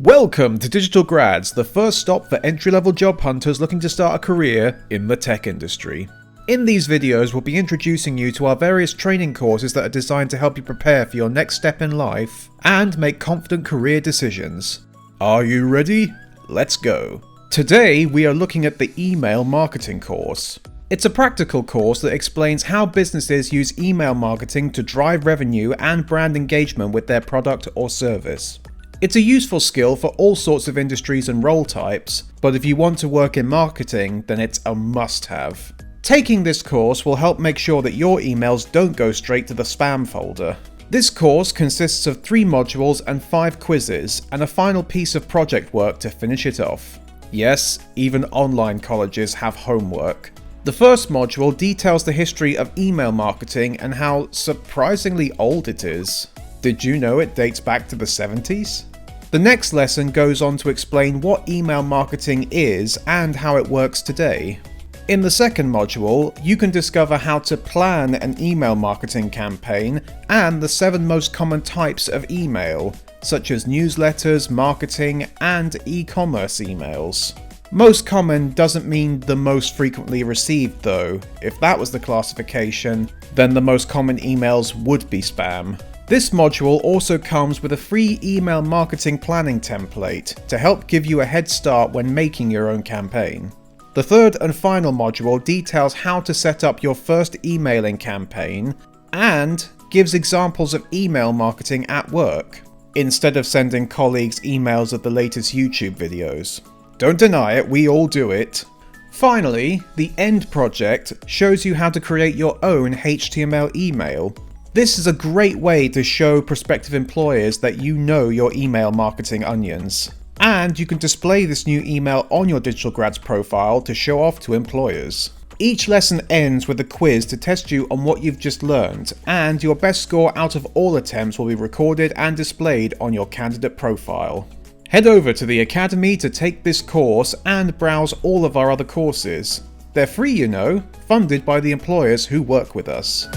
Welcome to Digital Grads, the first stop for entry-level job hunters looking to start a career in the tech industry. In these videos, we'll be introducing you to our various training courses that are designed to help you prepare for your next step in life and make confident career decisions. Are you ready? Let's go. Today, we are looking at the email marketing course. It's a practical course that explains how businesses use email marketing to drive revenue and brand engagement with their product or service. It's a useful skill for all sorts of industries and role types, but if you want to work in marketing, then it's a must-have. Taking this course will help make sure that your emails don't go straight to the spam folder. This course consists of 3 modules and 5 quizzes, and a final piece of project work to finish it off. Yes, even online colleges have homework. The first module details the history of email marketing and how surprisingly old it is. Did you know it dates back to the 70s? The next lesson goes on to explain what email marketing is and how it works today. In the second module, you can discover how to plan an email marketing campaign and the 7 most common types of email, such as newsletters, marketing, and e-commerce emails. Most common doesn't mean the most frequently received though. If that was the classification, then the most common emails would be spam. This module also comes with a free email marketing planning template to help give you a head start when making your own campaign. The third and final module details how to set up your first emailing campaign and gives examples of email marketing at work, instead of sending colleagues emails of the latest YouTube videos. Don't deny it, we all do it. Finally, the end project shows you how to create your own HTML email. This is a great way to show prospective employers that you know your email marketing onions. And you can display this new email on your Digital Grads profile to show off to employers. Each lesson ends with a quiz to test you on what you've just learned, and your best score out of all attempts will be recorded and displayed on your candidate profile. Head over to the Academy to take this course and browse all of our other courses. They're free, you know, funded by the employers who work with us.